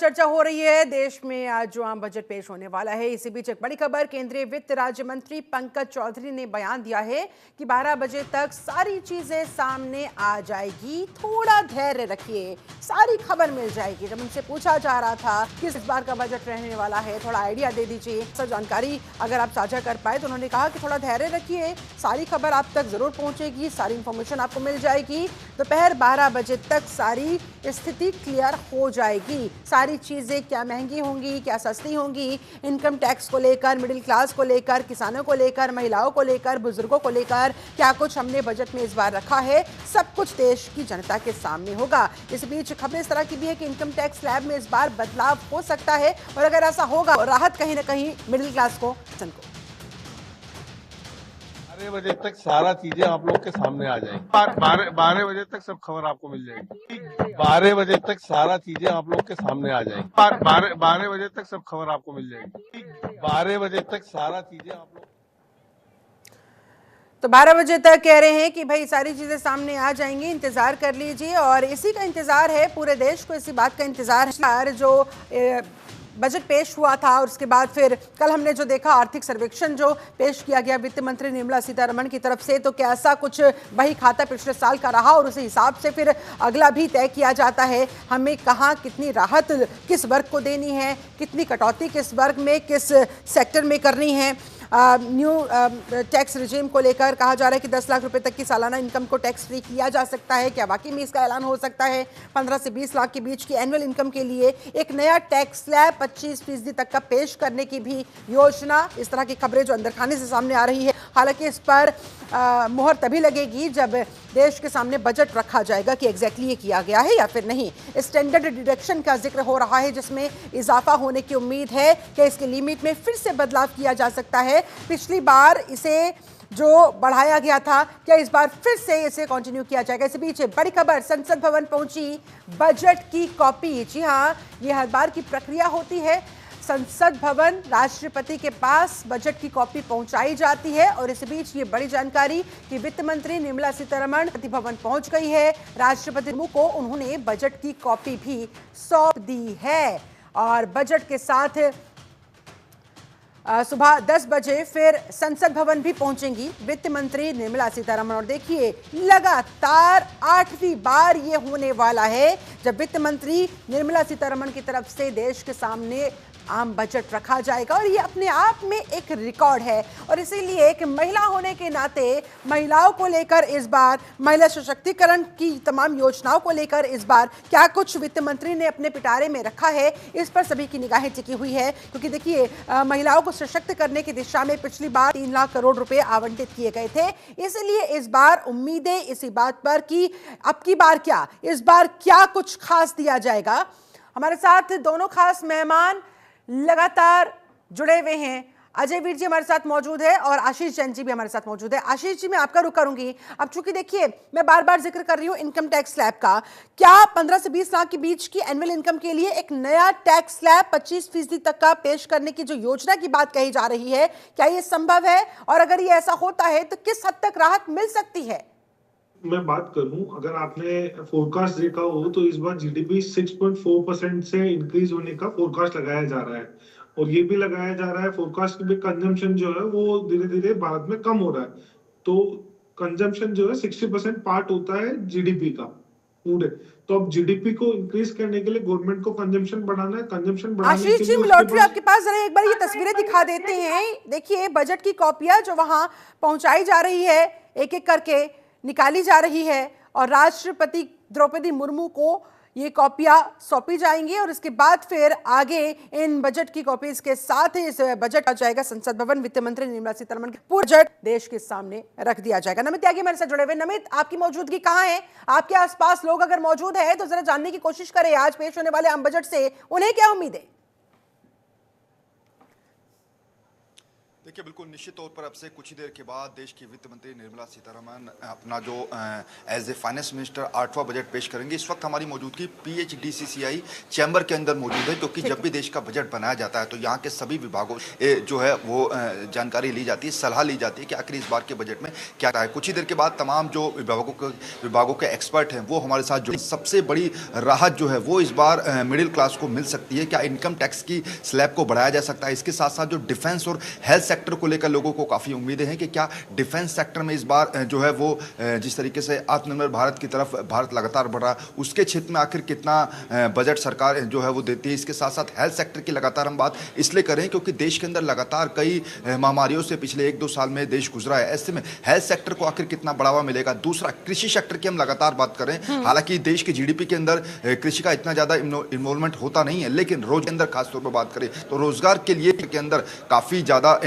चर्चा हो रही है देश में आज जो आम बजट पेश होने वाला है। इसी बीच एक बड़ी खबर, केंद्रीय वित्त राज्य मंत्री पंकज चौधरी ने बयान दिया है कि 12 बजे तक सारी चीजें सामने आ जाएगी, थोड़ा धैर्य रखिए, सारी खबर मिल जाएगी। जब उनसे पूछा जा रहा था किस बार का बजट रहने वाला है, थोड़ा आइडिया दे दीजिए, सब जानकारी अगर आप साझा कर पाए, तो उन्होंने कहा कि थोड़ा धैर्य रखिए, सारी खबर आप तक जरूर पहुंचेगी, सारी इंफॉर्मेशन आपको मिल जाएगी। दोपहर 12 बजे तक सारी स्थिति क्लियर हो जाएगी। सारी चीजें क्या महंगी होंगी, क्या सस्ती होंगी, इनकम टैक्स को लेकर, मिडिल क्लास को लेकर, किसानों को लेकर, महिलाओं को लेकर, बुजुर्गों को लेकर क्या कुछ हमने बजट में इस बार रखा है, सब कुछ देश की जनता के सामने होगा। इस बीच खबरें इस तरह की भी है कि इनकम टैक्स स्लैब में इस बार बदलाव हो सकता है, और अगर ऐसा होगा राहत कहीं ना कहीं मिडिल क्लास को, 12 बजे तक सारा चीजें आप लोग के सामने आ जाएंगी। 12 बजे तक सब खबर आपको मिल जाएगी। 12 बजे तक सारा चीजें आप लोग के सामने आ जाएंगी। 12 बजे तक सब खबर आपको मिल जाएगी। 12 बजे तक सारा चीजें आप लोग, तो 12 बजे तक कह रहे हैं कि भाई सारी चीजें सामने आ जाएंगी, इंतजार कर लीजिए। और इसी का इंतजार है, पूरे देश को इसी बात का इंतजार है। जो बजट पेश हुआ था और उसके बाद फिर कल हमने जो देखा आर्थिक सर्वेक्षण जो पेश किया गया वित्त मंत्री निर्मला सीतारमण की तरफ से, तो कैसा कुछ बही खाता पिछले साल का रहा, और उसी हिसाब से फिर अगला भी तय किया जाता है। हमें कहाँ कितनी राहत किस वर्ग को देनी है, कितनी कटौती किस वर्ग में, किस सेक्टर में करनी है। न्यू टैक्स रिजीम को लेकर कहा जा रहा है कि 10 लाख रुपए तक की सालाना इनकम को टैक्स फ्री किया जा सकता है। क्या वाकई में इसका ऐलान हो सकता है? 15 से 20 लाख के बीच की एनुअल इनकम के लिए एक नया टैक्स स्लैब 25% तक का पेश करने की भी योजना। इस तरह की खबरें जो अंदर खाने से सामने आ रही है। हालांकि इस पर मुहर तभी लगेगी जब देश के सामने बजट रखा जाएगा कि एग्जैक्टली ये किया गया है या फिर नहीं। स्टैंडर्ड डिडक्शन का जिक्र हो रहा है, जिसमें इजाफा होने की उम्मीद है कि इसके लिमिट में फिर से बदलाव किया जा सकता है। पिछली बार इसे जो बढ़ाया गया था, क्या इस बार फिर से इसे कंटिन्यू किया जाएगा? इस बीच बड़ी खबर, संसद भवन पहुंची बजट की कॉपी। जी हां, ये हर बार की प्रक्रिया होती है। संसद भवन, राष्ट्रपति के पास बजट की कॉपी पहुंचाई जाती है। और इस बीच ये बड़ी जानकारी कि वित्त मंत्री निर्मला सीतारमण राष्ट्रपति भवन पहुंच गई है। राष्ट्रपति को उन्होंने बजट की कॉपी भी सौंप दी है। और बजट के साथ सुबह 10 बजे फिर संसद भवन भी पहुंचेंगी वित्त मंत्री निर्मला सीतारमण। और देखिए, लगातार 8वीं बार ये होने वाला है जब वित्त मंत्री निर्मला सीतारमण की तरफ से देश के सामने आम बजट रखा जाएगा। और ये अपने आप में एक रिकॉर्ड है। और इसीलिए एक महिला होने के नाते महिलाओं को लेकर इस बार, महिला सशक्तिकरण की तमाम योजनाओं को लेकर इस बार क्या कुछ वित्त मंत्री ने अपने पिटारे में रखा है, इस पर सभी की निगाहें टिकी हुई है। क्योंकि देखिए, महिलाओं को सशक्त करने की दिशा में पिछली बार 3 लाख करोड़ रुपए आवंटित किए गए थे। इसलिए इस बार उम्मीदें इसी बात पर कि अब की बार क्या, इस बार क्या कुछ खास दिया जाएगा। हमारे साथ दोनों खास मेहमान लगातार जुड़े हुए हैं। अजय वीर जी हमारे साथ मौजूद है और आशीष जैन जी भी हमारे साथ मौजूद है। आशीष जी, मैं आपका रुख करूंगी। अब चूंकि देखिए, मैं बार बार जिक्र कर रही हूं इनकम टैक्स स्लैब का, क्या 15 से 20 लाख के बीच की एनुअल इनकम के लिए एक नया टैक्स स्लैब 25% तक का पेश करने की जो योजना की बात कही जा रही है, क्या यह संभव है? और अगर ये ऐसा होता है तो किस हद तक राहत मिल सकती है? मैं बात करूं, अगर आपने फोरकास्ट देखा हो तो इस बार जीडीपी 6.4% से इंक्रीज होने का फोरकास्ट लगाया जा रहा है। और ये भी लगाया जा रहा है फोरकास्ट में कंजम्पशन जो है वो धीरे धीरे भारत में कम हो रहा है। तो कंजम्पशन जो है 60% पार्ट होता है जीडीपी का पूरे। तो अब जीडीपी को इंक्रीज करने के लिए गवर्नमेंट को कंजम्पशन बढ़ाना है। कंजम्पशन बढ़ाने के आशीष जी, लिए मैं लौट रही हूं आपके पास, जरा एक बार ये तस्वीरें दिखा देते हैं। देखिए, बजट की कॉपियां जो वहां पहुंचाई जा रही है, एक एक करके निकाली जा रही है, और राष्ट्रपति द्रौपदी मुर्मू को ये कॉपियां सौंपी जाएंगी। और इसके बाद फिर आगे इन बजट की कॉपीज के साथ ही इस बजट आ जाएगा संसद भवन। वित्त मंत्री निर्मला सीतारमण का पूरा बजट देश के सामने रख दिया जाएगा। नमित त्यागी हमारे साथ जुड़े हुए। नमित, आपकी मौजूदगी कहां है? आपके आसपास लोग अगर मौजूद है तो जरा जानने की कोशिश करें, आज पेश होने वाले आम बजट से उन्हें क्या उम्मीद है? देखिए बिल्कुल निश्चित तौर पर अब से कुछ ही देर के बाद देश की वित्त मंत्री निर्मला सीतारमण अपना जो एज ए फाइनेंस मिनिस्टर 8वां बजट पेश करेंगे। इस वक्त हमारी मौजूदगी PHDCCI चैम्बर के अंदर मौजूद है, क्योंकि जब भी देश का बजट बनाया जाता है तो यहाँ के सभी विभागों जो है वो जानकारी ली जाती है, सलाह ली जाती है कि आखिर इस बार के बजट में क्या है। कुछ ही देर के बाद तमाम जो विभागों के एक्सपर्ट हैं वो हमारे साथ जो सबसे बड़ी राहत जो है वो इस बार मिडिल क्लास को मिल सकती है। क्या इनकम टैक्स की स्लैब को बढ़ाया जा सकता है? इसके साथ साथ जो डिफेंस और हेल्थ सेक्टर को लेकर लोगों को काफ़ी उम्मीदें हैं कि क्या डिफेंस सेक्टर में इस बार जो है वो जिस तरीके से आत्मनिर्भर भारत की तरफ भारत लगातार बढ़ रहा है, उसके क्षेत्र में आखिर कितना बजट सरकार जो है वो देती है। इसके साथ साथ हेल्थ सेक्टर की लगातार हम बात इसलिए करें क्योंकि देश के अंदर लगातार कई महामारियों से पिछले 1-2 साल में देश गुजरा है। ऐसे में हेल्थ सेक्टर को आखिर कितना बढ़ावा मिलेगा। दूसरा, कृषि सेक्टर की हम लगातार बात करें, हालांकि देश के GDP के अंदर कृषि का इतना ज़्यादा इन्वॉल्वमेंट होता नहीं है, लेकिन रोज के अंदर खासतौर पर बात करें तो रोजगार के लिए के अंदर काफ़ी ज़्यादा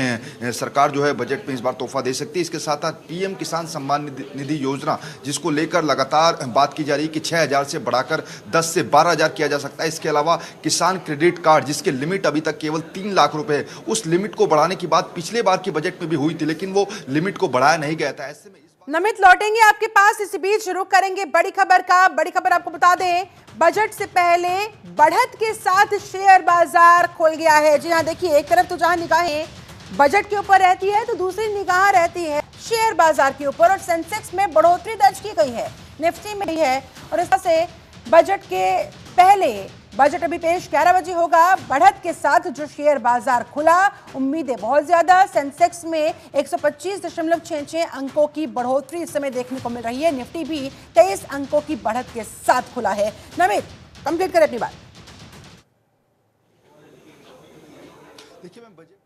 सरकार जो है बजट में इस बार तोहफा दे सकती है। इसके साथ साथ PM किसान सम्मान निधि योजना, जिसको लेकर लगातार बात की जा रही है कि 6,000 से बढ़ाकर 10 से 12,000 किया जा सकता है। इसके अलावा किसान क्रेडिट कार्ड, जिसके लिमिट अभी तक केवल 3 लाख रुपए है, उस लिमिट को बढ़ाने की बात पिछले बार के बजट में भी हुई थी, लेकिन वो लिमिट को बढ़ाया नहीं गया था। ऐसे में नमित लौटेंगे आपके पास, इसी बीच रुक करेंगे बड़ी खबर का। बड़ी खबर आपको बता दें, बजट से पहले बढ़त के साथ शेयर बाजार खुल गया है। जी हाँ, देखिए, एक तरफ तो जहां निगाहें बजट के ऊपर रहती है तो दूसरी निगाह रहती है शेयर बाजार के ऊपर, और सेंसेक्स में बढ़ोतरी दर्ज की गई है, निफ्टी में भी है। और इस तरह से बजट के पहले, बजट अभी पेश 11 बजे होगा, बढ़त के साथ जो शेयर बाजार खुला, उम्मीदें बहुत ज्यादा। सेंसेक्स में 125.66 अंकों की बढ़ोतरी इस समय देखने को मिल रही है। निफ्टी भी 23 अंकों की बढ़त के साथ खुला है। नमित, कंप्लीट करें अपनी बात। देखिए, मैं बजट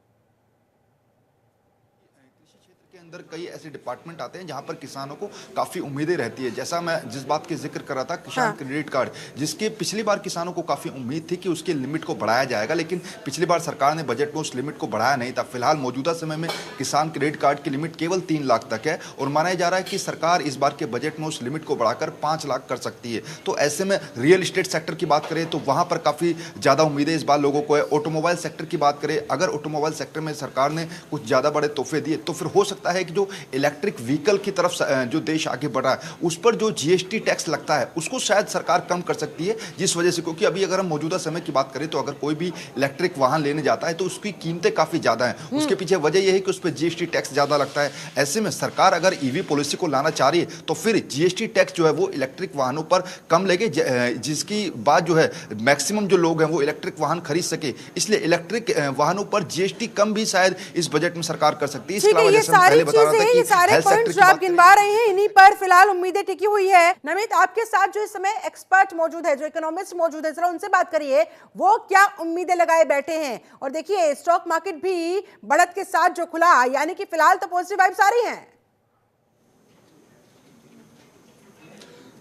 के अंदर कई ऐसे डिपार्टमेंट आते हैं जहां पर किसानों को काफी उम्मीदें रहती है। जैसा मैं जिस बात के जिक्र कर रहा था, किसान क्रेडिट कार्ड, जिसके पिछली बार किसानों को काफी उम्मीद थी कि उसके लिमिट को बढ़ाया जाएगा, लेकिन पिछली बार सरकार ने बजट में उस लिमिट को बढ़ाया नहीं था। फिलहाल मौजूदा समय में किसान क्रेडिट कार्ड की लिमिट केवल 3 लाख तक है, और माना जा रहा है कि सरकार इस बार के बजट में उस लिमिट को बढ़ाकर 5 लाख कर सकती है। तो ऐसे में रियल इस्टेट सेक्टर की बात करें तो वहां पर काफी ज्यादा उम्मीदें इस बार लोगों को है। ऑटोमोबाइल सेक्टर की बात करें, अगर ऑटोमोबाइल सेक्टर में सरकार ने कुछ ज्यादा बड़े तोहफे दिए तो फिर हो सकता है कि जो इलेक्ट्रिक व्हीकल की तरफ जो देश आगे बढ़ रहा है, उस पर जो GST टैक्स लगता है उसको शायद सरकार कम कर सकती है। जिस वजह से, क्योंकि अभी अगर हम मौजूदा समय की बात करें तो अगर कोई भी इलेक्ट्रिक वाहन लेने जाता है तो उसकी कीमतें काफी ज्यादा हैं। उसके पीछे वजह यह है कि उस पर GST टैक्स ज्यादा लगता है। ऐसे में सरकार अगर EV पॉलिसी को लाना चाह रही है तो फिर GST टैक्स जो है वो इलेक्ट्रिक वाहनों पर कम लगे, जिसकी बात जो है मैक्सिमम जो लोग हैं वो इलेक्ट्रिक वाहन खरीद सके। इसलिए इलेक्ट्रिक वाहनों पर GST कम भी शायद इस बजट में सरकार कर सकती है। इसके अलावा जैसे पहले बता रहा था कि सारे पॉइंट्स आप गिनवा रहे हैं, इन्हीं पर फिलहाल उम्मीदें टिकी हुई है। नमित, आपके साथ जो इस समय एक्सपर्ट मौजूद है, जो इकोनॉमिस्ट मौजूद है, जरा उनसे बात करिए, वो क्या उम्मीदें लगाए बैठे हैं। और देखिए, स्टॉक मार्केट भी बढ़त के साथ जो खुला, यानी कि फिलहाल तो पॉजिटिव वाइब्स आ रही हैं।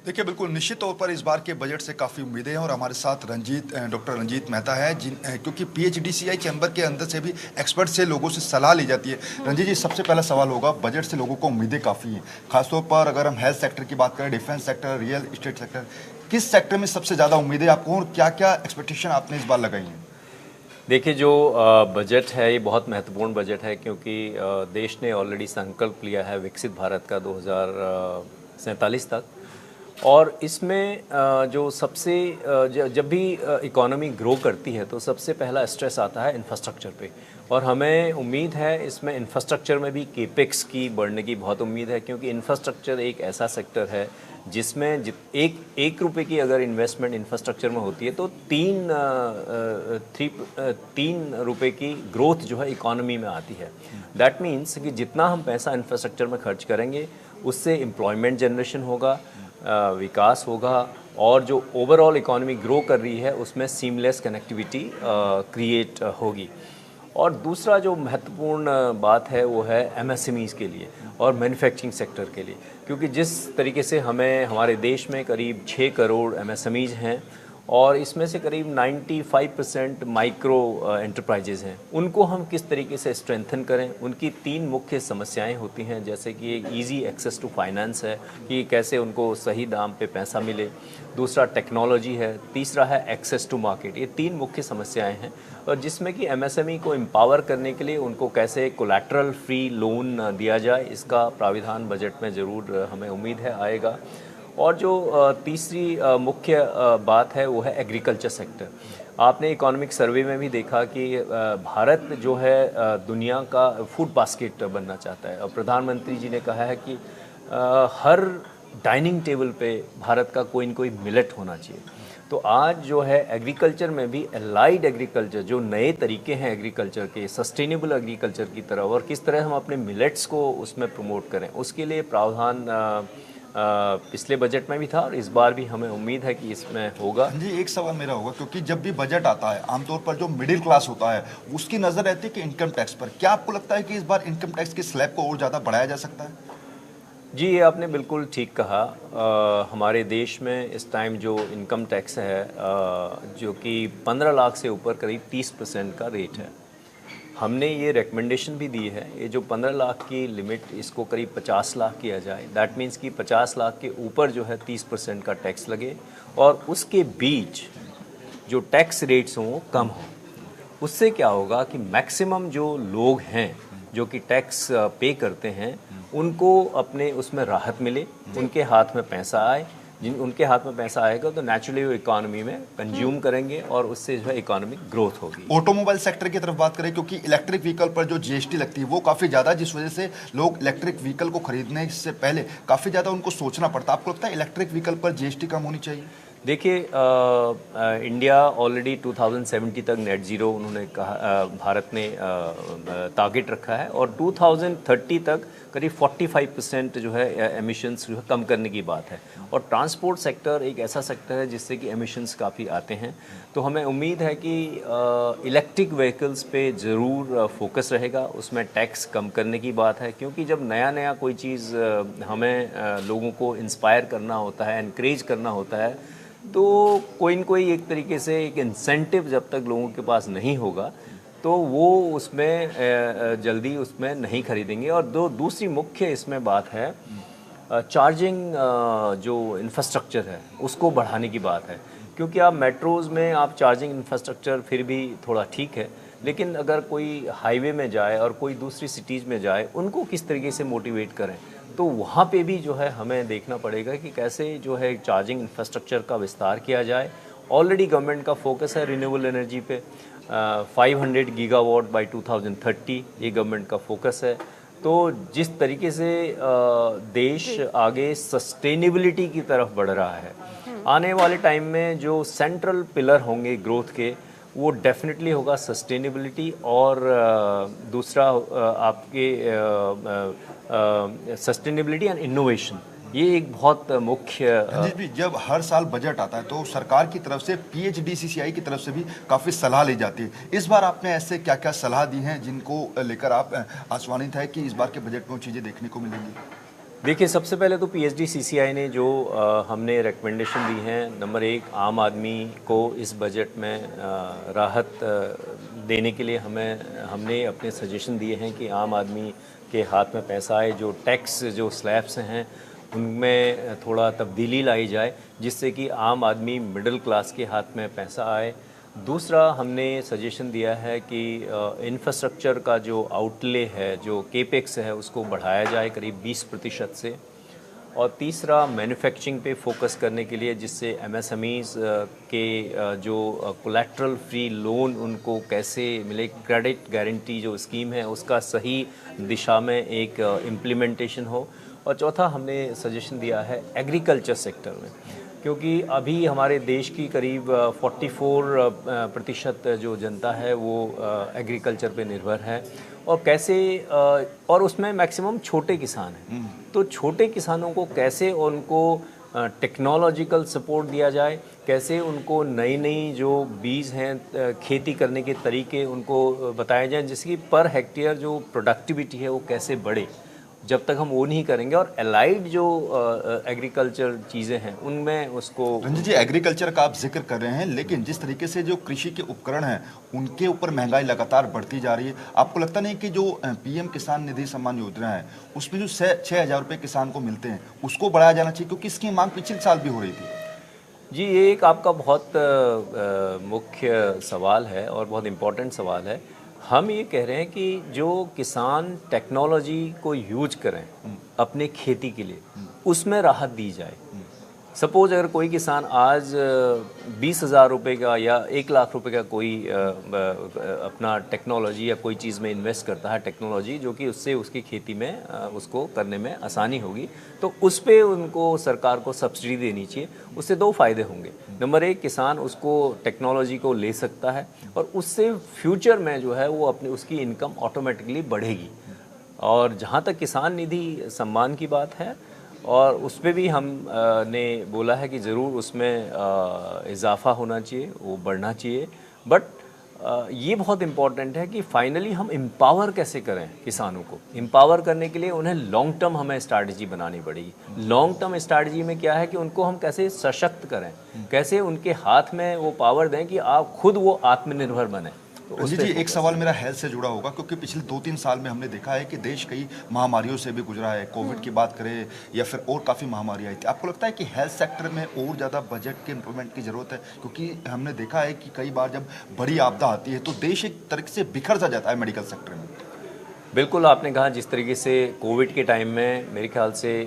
देखिए, बिल्कुल निश्चित तौर पर इस बार के बजट से काफ़ी उम्मीदें हैं, और हमारे साथ डॉक्टर रंजीत मेहता है, क्योंकि PHDCI चैम्बर के अंदर से भी एक्सपर्ट से लोगों से सलाह ली जाती है। रंजीत जी, सबसे पहला सवाल होगा, बजट से लोगों को उम्मीदें काफ़ी हैं, खासतौर पर अगर हम हेल्थ सेक्टर की बात करें, defence sector, real estate sector, किस सेक्टर में सबसे ज़्यादा उम्मीदें आपको, और क्या क्या एक्सपेक्टेशन आपने इस बार लगाई हैं? देखिए, जो बजट है ये बहुत महत्वपूर्ण बजट है, क्योंकि देश ने ऑलरेडी संकल्प लिया है विकसित भारत का 2047 तक। और इसमें जो सबसे जब भी इकोनॉमी ग्रो करती है तो सबसे पहला स्ट्रेस आता है इंफ्रास्ट्रक्चर पे, और हमें उम्मीद है इसमें इंफ्रास्ट्रक्चर में भी केपेक्स की बढ़ने की बहुत उम्मीद है, क्योंकि इंफ्रास्ट्रक्चर एक ऐसा सेक्टर है जिसमें एक रुपए की अगर इन्वेस्टमेंट इंफ्रास्ट्रक्चर में होती है तो 3 रुपए की ग्रोथ जो है इकोनॉमी में आती है। दैट मीन्स कि जितना हम पैसा इंफ्रास्ट्रक्चर में खर्च करेंगे उससे एम्प्लॉयमेंट जनरेशन होगा, विकास होगा, और जो ओवरऑल इकोनॉमी ग्रो कर रही है उसमें सीमलेस कनेक्टिविटी क्रिएट होगी। और दूसरा जो महत्वपूर्ण बात है वो है MSMEs के लिए और मैन्युफैक्चरिंग सेक्टर के लिए, क्योंकि जिस तरीके से हमारे देश में करीब 6 करोड़ MSMEs हैं, और इसमें से करीब 95% माइक्रो एंटरप्राइजेज हैं। उनको हम किस तरीके से स्ट्रेंथन करें, उनकी 3 मुख्य समस्याएं होती हैं, जैसे कि एक ईजी एक्सेस टू फाइनेंस है कि कैसे उनको सही दाम पे पैसा मिले, दूसरा टेक्नोलॉजी है, तीसरा है एक्सेस टू मार्केट। ये 3 मुख्य समस्याएं हैं और जिसमें कि एमएसएमई को एम्पावर करने के लिए उनको कैसे कोलैटरल फ्री लोन दिया जाए, इसका प्राविधान बजट में ज़रूर हमें उम्मीद है आएगा। और जो तीसरी मुख्य बात है वो है एग्रीकल्चर सेक्टर। आपने इकोनॉमिक सर्वे में भी देखा कि भारत जो है दुनिया का फूड बास्केट बनना चाहता है और प्रधानमंत्री जी ने कहा है कि हर डाइनिंग टेबल पे भारत का कोई न कोई मिलेट होना चाहिए। तो आज जो है एग्रीकल्चर में भी एलाइड एग्रीकल्चर, जो नए तरीके हैं एग्रीकल्चर के, सस्टेनेबल एग्रीकल्चर की तरफ, और किस तरह हम अपने मिलेट्स को उसमें प्रमोट करें, उसके लिए प्रावधान पिछले बजट में भी था और इस बार भी हमें उम्मीद है कि इसमें होगा। जी, एक सवाल मेरा होगा, क्योंकि जब भी बजट आता है आमतौर पर जो मिडिल क्लास होता है उसकी नज़र रहती है कि इनकम टैक्स पर। क्या आपको लगता है कि इस बार इनकम टैक्स के स्लैब को और ज़्यादा बढ़ाया जा सकता है? जी, ये आपने बिल्कुल ठीक कहा। हमारे देश में इस टाइम जो इनकम टैक्स है जो कि 15 लाख से ऊपर करीब 30% का रेट है। हमने ये रिकमेंडेशन भी दी है, ये जो 15 लाख की लिमिट, इसको करीब 50 लाख किया जाए। दैट मीन्स कि 50 लाख के ऊपर जो है 30% का टैक्स लगे और उसके बीच जो टैक्स रेट्स हों वो कम हों। उससे क्या होगा कि मैक्सिमम जो लोग हैं जो कि टैक्स पे करते हैं उनको अपने उसमें राहत मिले, उनके हाथ में पैसा आए। जिन उनके हाथ में पैसा आएगा तो नेचुरली वो इकोनॉमी में कंज्यूम करेंगे और उससे जो है इकोनॉमिक ग्रोथ होगी। ऑटोमोबाइल सेक्टर की तरफ बात करें, क्योंकि इलेक्ट्रिक व्हीकल पर जो जीएसटी लगती है वो काफ़ी ज़्यादा, जिस वजह से लोग इलेक्ट्रिक व्हीकल को खरीदने से पहले काफ़ी ज़्यादा उनको सोचना पड़ता है। आपको लगता है इलेक्ट्रिक व्हीकल पर जीएसटी कम होनी चाहिए? देखिए, इंडिया ऑलरेडी 2070 तक नेट ज़ीरो उन्होंने कहा, भारत ने टारगेट रखा है और 2030 तक करीब 45% जो है एमिशंस जो है कम करने की बात है। और ट्रांसपोर्ट सेक्टर एक ऐसा सेक्टर है जिससे कि एमिशंस काफ़ी आते हैं। तो हमें उम्मीद है कि इलेक्ट्रिक व्हीकल्स पे ज़रूर फोकस रहेगा, उसमें टैक्स कम करने की बात है, क्योंकि जब नया नया कोई चीज़ हमें लोगों को इंस्पायर करना होता है, इनक्रेज करना होता है, तो कोई न कोई एक तरीके से एक इंसेंटिव जब तक लोगों के पास नहीं होगा तो वो उसमें जल्दी उसमें नहीं खरीदेंगे। और दूसरी मुख्य इसमें बात है चार्जिंग जो इंफ्रास्ट्रक्चर है उसको बढ़ाने की बात है, क्योंकि आप मेट्रोज़ में आप चार्जिंग इंफ्रास्ट्रक्चर फिर भी थोड़ा ठीक है, लेकिन अगर कोई हाईवे में जाए और कोई दूसरी सिटीज़ में जाए उनको किस तरीके से मोटिवेट करें, तो वहाँ पे भी जो है हमें देखना पड़ेगा कि कैसे जो है चार्जिंग इंफ्रास्ट्रक्चर का विस्तार किया जाए। ऑलरेडी गवर्नमेंट का फोकस है रिन्यूएबल एनर्जी पे, 500 गीगावाट बाय 2030 ये गवर्नमेंट का फोकस है। तो जिस तरीके से देश आगे सस्टेनेबिलिटी की तरफ बढ़ रहा है, आने वाले टाइम में जो सेंट्रल पिलर होंगे ग्रोथ के वो डेफिनेटली होगा सस्टेनेबिलिटी और दूसरा आपके सस्टेनेबिलिटी एंड इनोवेशन। ये एक बहुत मुख्य रंजीत जी, जब हर साल बजट आता है तो सरकार की तरफ से PHDCCI की तरफ से भी काफ़ी सलाह ली जाती है। इस बार आपने ऐसे क्या क्या सलाह दी हैं जिनको लेकर आप आश्वानित है कि इस बार के बजट में वो चीज़ें देखने को मिलेंगी? देखिए, सबसे पहले तो PHDCCI ने जो हमने रिकमेंडेशन दी हैं, नंबर 1 आम आदमी को इस बजट में राहत देने के लिए हमने अपने सजेशन दिए हैं कि आम आदमी के हाथ में पैसा आए, जो टैक्स जो स्लैब्स हैं उनमें थोड़ा तब्दीली लाई जाए जिससे कि आम आदमी मिडिल क्लास के हाथ में पैसा आए। दूसरा हमने सजेशन दिया है कि इंफ्रास्ट्रक्चर का जो आउटले है, जो केपेक्स है, उसको बढ़ाया जाए करीब 20% से। और तीसरा मैन्युफैक्चरिंग पे फोकस करने के लिए, जिससे MSMEs के जो कोलैटरल फ्री लोन उनको कैसे मिले, क्रेडिट गारंटी जो स्कीम है उसका सही दिशा में एक इम्प्लीमेंटेशन हो। और चौथा हमने सजेशन दिया है एग्रीकल्चर सेक्टर में, क्योंकि अभी हमारे देश की करीब 44% जो जनता है वो एग्रीकल्चर पे निर्भर है और कैसे और उसमें मैक्सिमम छोटे किसान हैं। तो छोटे किसानों को कैसे उनको टेक्नोलॉजिकल सपोर्ट दिया जाए, कैसे उनको नई नई जो बीज हैं खेती करने के तरीके उनको बताए जाएं, जिसकी पर हेक्टेयर जो प्रोडक्टिविटी है वो कैसे बढ़े। जब तक हम वो नहीं करेंगे और एलाइड जो एग्रीकल्चर चीज़ें हैं उनमें उसको। रंजीत जी, एग्रीकल्चर का आप जिक्र कर रहे हैं, लेकिन जिस तरीके से जो कृषि के उपकरण हैं उनके ऊपर महंगाई लगातार बढ़ती जा रही है, आपको लगता नहीं कि जो पीएम किसान निधि सम्मान योजना है उसमें जो 6,000 रुपये किसान को मिलते हैं उसको बढ़ाया जाना चाहिए, क्योंकि इसकी मांग पिछले साल भी हो रही थी। जी, ये एक आपका बहुत मुख्य सवाल है और बहुत इम्पोर्टेंट सवाल है। हम ये कह रहे हैं कि जो किसान टेक्नोलॉजी को यूज करें अपने खेती के लिए, उसमें राहत दी जाए। सपोज अगर कोई किसान आज 20,000 रुपये का या 1,00,000 रुपये का कोई अपना टेक्नोलॉजी या कोई चीज़ में इन्वेस्ट करता है, टेक्नोलॉजी जो कि उससे उसकी खेती में उसको करने में आसानी होगी, तो उस पे उनको सरकार को सब्सिडी देनी चाहिए। उससे दो फ़ायदे होंगे। नंबर एक, किसान उसको टेक्नोलॉजी को ले सकता है और उससे फ्यूचर में जो है वो अपनी उसकी इनकम ऑटोमेटिकली बढ़ेगी। और जहाँ तक किसान निधि सम्मान की बात है, और उस पर भी हम ने बोला है कि ज़रूर उसमें इजाफ़ा होना चाहिए, वो बढ़ना चाहिए। बट ये बहुत इम्पॉर्टेंट है कि फाइनली हम एम्पावर कैसे करें किसानों को। एम्पावर करने के लिए उन्हें लॉन्ग टर्म हमें स्ट्रैटेजी बनानी पड़ेगी। लॉन्ग टर्म स्ट्रैटेजी में क्या है कि उनको हम कैसे सशक्त करें, कैसे उनके हाथ में वो पावर दें कि आप खुद वो आत्मनिर्भर बने। तो जी, एक सवाल मेरा हेल्थ से जुड़ा होगा, क्योंकि पिछले 2-3 साल में हमने देखा है कि देश कई महामारियों से भी गुजरा है। कोविड की बात करें या फिर और काफ़ी महामारी आई थी। आपको लगता है कि हेल्थ सेक्टर में और ज़्यादा बजट के इम्प्रूवमेंट की ज़रूरत है? क्योंकि हमने देखा है कि कई बार जब बड़ी आपदा आती है तो देश एक तरीके से बिखर सा जाता है मेडिकल सेक्टर में। बिल्कुल, आपने कहा जिस तरीके से कोविड के टाइम में मेरे ख्याल से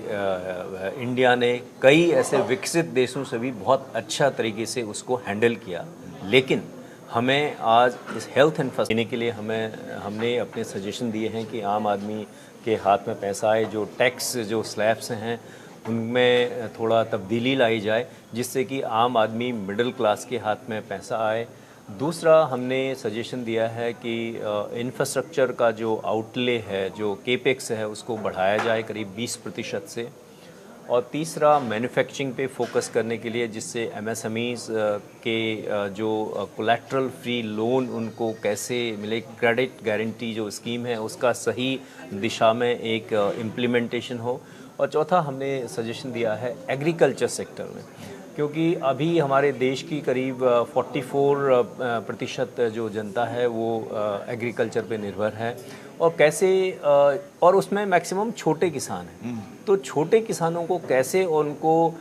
इंडिया ने कई ऐसे विकसित देशों से भी बहुत अच्छा तरीके से उसको हैंडल किया। लेकिन हमें आज इस हेल्थ इंफ्रास्ट्रक्चर देने के लिए हमने अपने सजेशन दिए हैं कि आम आदमी के हाथ में पैसा आए, जो टैक्स जो स्लैब्स हैं उनमें थोड़ा तब्दीली लाई जाए, जिससे कि आम आदमी मिडिल क्लास के हाथ में पैसा आए। दूसरा, हमने सजेशन दिया है कि इंफ्रास्ट्रक्चर का जो आउटले है, जो केपेक्स है, उसको बढ़ाया जाए करीब 20% से। और तीसरा, मैन्युफैक्चरिंग पे फोकस करने के लिए, जिससे एमएसएमईज़ के जो कोलैटरल फ्री लोन उनको कैसे मिले, क्रेडिट गारंटी जो स्कीम है उसका सही दिशा में एक इम्प्लीमेंटेशन हो। और चौथा, हमने सजेशन दिया है एग्रीकल्चर सेक्टर में, क्योंकि अभी हमारे देश की करीब 44% जो जनता है वो एग्रीकल्चर पे निर्भर है। और कैसे, और उसमें मैक्सिमम छोटे किसान हैं, तो छोटे किसानों को कैसे उनको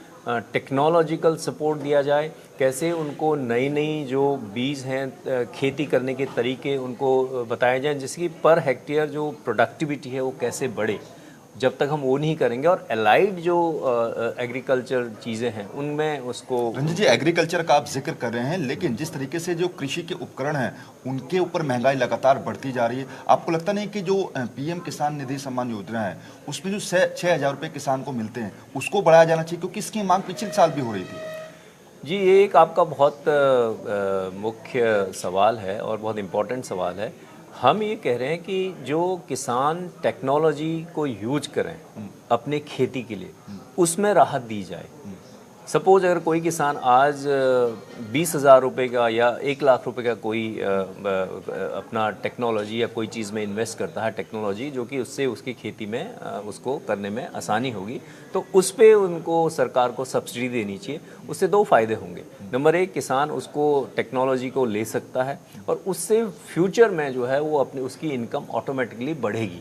टेक्नोलॉजिकल सपोर्ट दिया जाए, कैसे उनको नई नई जो बीज हैं खेती करने के तरीके उनको बताए जाएं, जिसकी पर हेक्टेयर जो प्रोडक्टिविटी है वो कैसे बढ़े। जब तक हम वो नहीं करेंगे और एलाइड जो एग्रीकल्चर चीज़ें हैं उनमें उसको। रंजीत जी, एग्रीकल्चर का आप जिक्र कर रहे हैं, लेकिन जिस तरीके से जो कृषि के उपकरण हैं उनके ऊपर महंगाई लगातार बढ़ती जा रही है, आपको लगता नहीं कि जो पीएम किसान निधि सम्मान योजना है उसमें जो 6,000 रुपये किसान को मिलते हैं उसको बढ़ाया जाना चाहिए, क्योंकि इसकी मांग पिछले साल भी हो रही थी? जी, ये एक आपका बहुत मुख्य सवाल है और बहुत इम्पोर्टेंट सवाल है। हम ये कह रहे हैं कि जो किसान टेक्नोलॉजी को यूज करें अपने खेती के लिए, उसमें राहत दी जाए। सपोज अगर कोई किसान आज 20,000 रुपये का या 1,00,000 रुपये का कोई अपना टेक्नोलॉजी या कोई चीज़ में इन्वेस्ट करता है, टेक्नोलॉजी जो कि उससे उसकी खेती में उसको करने में आसानी होगी, तो उस पे उनको सरकार को सब्सिडी देनी चाहिए। उससे दो फ़ायदे होंगे। नंबर एक, किसान उसको टेक्नोलॉजी को ले सकता है और उससे फ्यूचर में जो है वो अपनी उसकी इनकम ऑटोमेटिकली बढ़ेगी।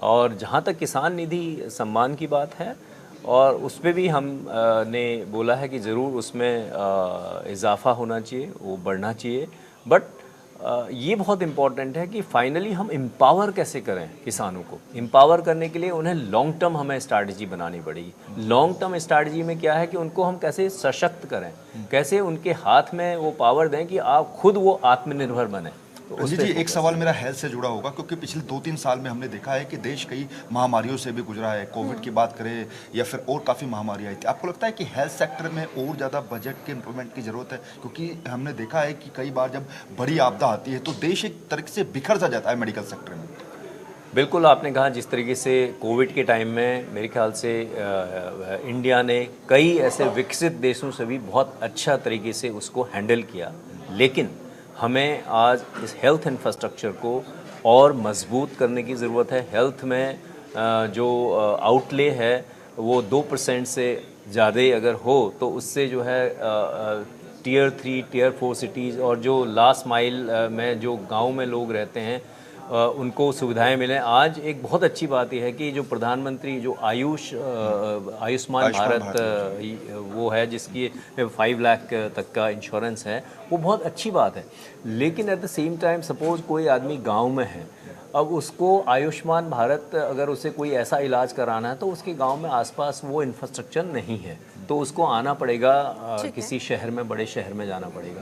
और जहाँ तक किसान निधि सम्मान की बात है, और उस पर भी हम ने बोला है कि ज़रूर उसमें इजाफ़ा होना चाहिए, वो बढ़ना चाहिए। बट ये बहुत इम्पॉर्टेंट है कि फाइनली हम एम्पावर कैसे करें किसानों को। एम्पावर करने के लिए उन्हें लॉन्ग टर्म हमें स्ट्रैटेजी बनानी पड़ेगी। लॉन्ग टर्म स्ट्रैटेजी में क्या है कि उनको हम कैसे सशक्त करें, कैसे उनके हाथ में वो पावर दें कि आप खुद वो आत्मनिर्भर बने। तो जी, एक सवाल मेरा हेल्थ से जुड़ा होगा, क्योंकि पिछले 2-3 साल में हमने देखा है कि देश कई महामारियों से भी गुजरा है। कोविड की बात करें या फिर और काफ़ी महामारी आई थी। आपको लगता है कि हेल्थ सेक्टर में और ज़्यादा बजट के इम्प्रूवमेंट की ज़रूरत है? क्योंकि हमने देखा है कि कई बार जब बड़ी आपदा आती है तो देश एक तरीके से बिखर सा जाता है मेडिकल सेक्टर में। बिल्कुल, आपने कहा जिस तरीके से कोविड के टाइम में मेरे ख्याल से इंडिया ने कई ऐसे विकसित देशों से भी बहुत अच्छा तरीके से उसको हैंडल किया। लेकिन हमें आज इस हेल्थ इंफ्रास्ट्रक्चर को और मजबूत करने की ज़रूरत है। हेल्थ में जो आउटले है वो 2% से ज़्यादा अगर हो तो उससे जो है टियर 3 टियर 4 सिटीज़ और जो लास्ट माइल में जो गांव में लोग रहते हैं उनको सुविधाएं मिलें। आज एक बहुत अच्छी बात यह है कि जो प्रधानमंत्री जो आयुष्मान भारत वो है जिसकी 5 लाख तक का इंश्योरेंस है, वो बहुत अच्छी बात है। लेकिन at the same time suppose कोई आदमी गांव में है, अब उसको आयुष्मान भारत अगर उसे कोई ऐसा इलाज कराना है तो उसके गांव में आसपास वो इंफ्रास्ट्रक्चर नहीं है, तो उसको आना पड़ेगा किसी शहर में, बड़े शहर में जाना पड़ेगा।